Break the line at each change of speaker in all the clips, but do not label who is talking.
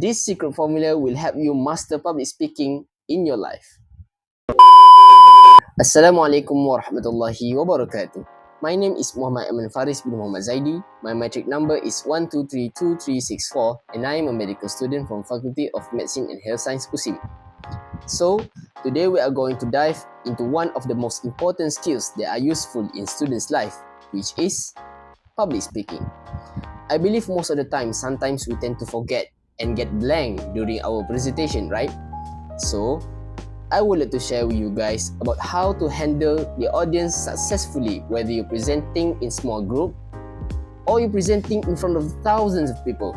This secret formula will help you master public speaking in your life. Assalamualaikum warahmatullahi wabarakatuh. My name is Muhammad Aman Faris bin Muhammad Zaidi. My matric number is 1232364 and I am a medical student from Faculty of Medicine and Health Science USIM. So, today we are going to dive into one of the most important skills that are useful in students' life, which is public speaking. I believe most of the time, sometimes we tend to forget and get blank during our presentation, right? So, I would like to share with you guys about how to handle the audience successfully, whether you're presenting in small group or you're presenting in front of thousands of people.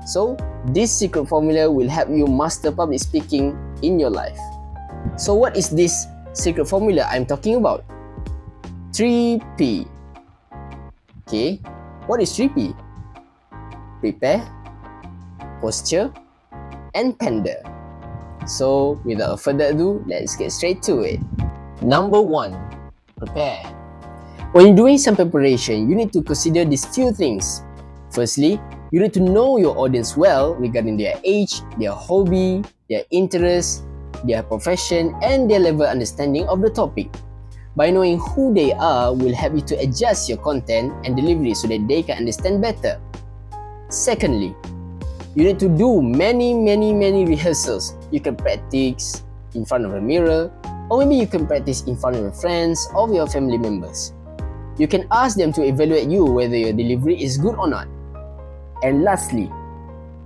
So, this secret formula will help you master public speaking in your life. So, what is this secret formula I'm talking about? 3P. Okay, what is 3P? Prepare, posture, and ponder. So, without further ado, let's get straight to it. Number 1, prepare. When you're doing some preparation, you need to consider these few things. Firstly, you need to know your audience well regarding their age, their hobby, their interests, their profession, and their level of understanding of the topic. By knowing who they are will help you to adjust your content and delivery so that they can understand better. Secondly, you need to do many rehearsals. You can practice in front of a mirror, or maybe you can practice in front of your friends or your family members. You can ask them to evaluate you whether your delivery is good or not. And lastly,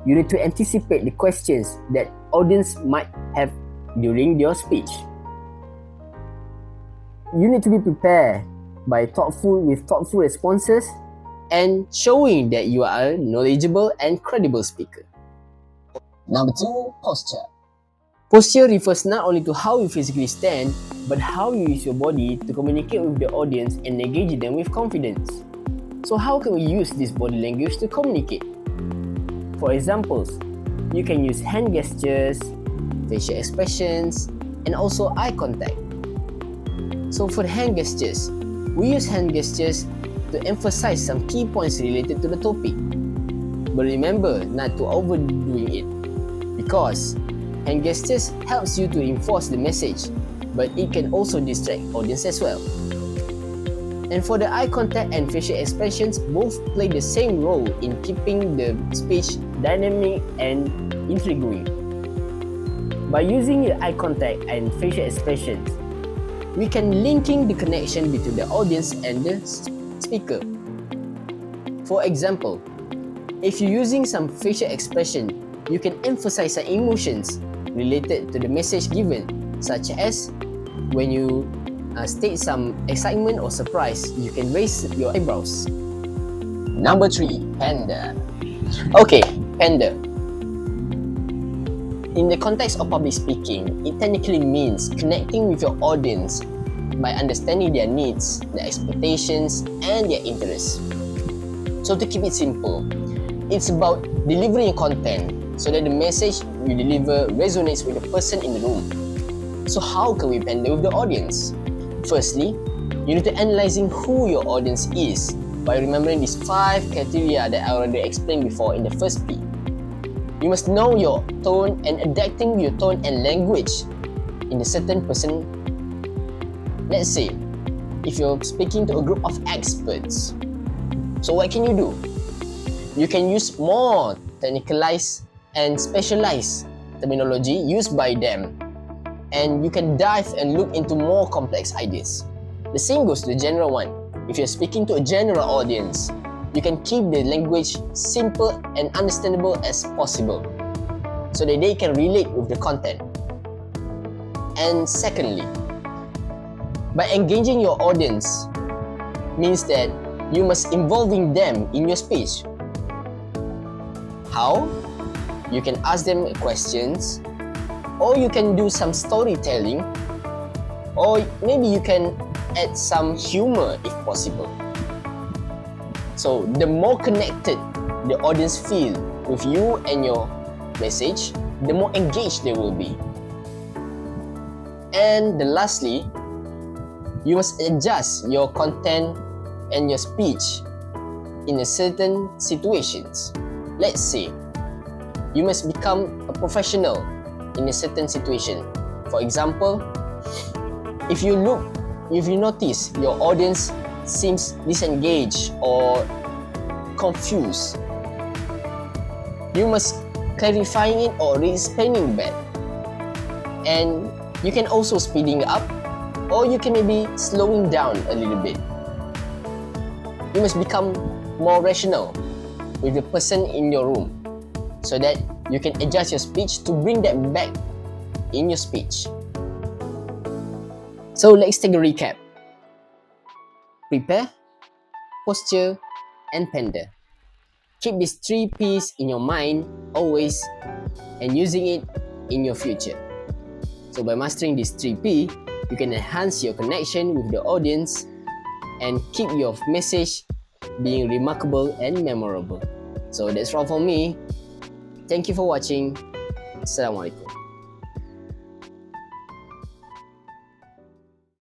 you need to anticipate the questions that audience might have during your speech. You need to be prepared with thoughtful responses and showing that you are a knowledgeable and credible speaker. Number 2, posture. Posture refers not only to how you physically stand, but how you use your body to communicate with the audience and engage them with confidence. So how can we use this body language to communicate? For examples, you can use hand gestures, facial expressions, and also eye contact. So for the hand gestures, we use hand gestures to emphasize some key points related to the topic. But remember not to overdoing it, because hand gestures helps you to enforce the message, but it can also distract audience as well. And for the eye contact and facial expressions, both play the same role in keeping the speech dynamic and intriguing. By using the eye contact and facial expressions, we can linking the connection between the audience and the speaker. For example, if you're using some facial expression, you can emphasize some emotions related to the message given, such as when you state some excitement or surprise, you can raise your eyebrows. Number 3, ponder. Okay, ponder. In the context of public speaking, it technically means connecting with your audience by understanding their needs, their expectations, and their interests. So to keep it simple, it's about delivering content so that the message you deliver resonates with the person in the room. So how can we ponder with the audience? Firstly, you need to analyzing who your audience is by remembering these 5 criteria that I already explained before in the first P. You must know your tone and adapting your tone and language in a certain person. Let's say, if you're speaking to a group of experts, so what can you do? You can use more technicalized and specialized terminology used by them, and you can dive and look into more complex ideas. The same goes to the general one. If you're speaking to a general audience, you can keep the language simple and understandable as possible so that they can relate with the content. And secondly, by engaging your audience means that you must involving them in your speech. How? You can ask them questions, or you can do some storytelling, or maybe you can add some humor if possible. So the more connected the audience feel with you and your message, the more engaged they will be. And lastly, you must adjust your content and your speech in a certain situations. Let's say, you must become a professional in a certain situation. For example, if you notice your audience seems disengaged or confused, you must clarifying it or explaining back. And you can also speeding up, or you can maybe slowing down a little bit. You must become more rational with the person in your room so that you can adjust your speech to bring that back in your speech. So let's take a recap. Prepare, posture, and ponder. Keep these 3 P's in your mind always and using it in your future. So by mastering these 3 P, you can enhance your connection with the audience and keep your message being remarkable and memorable. So that's all for me. Thank you for watching. Assalamualaikum.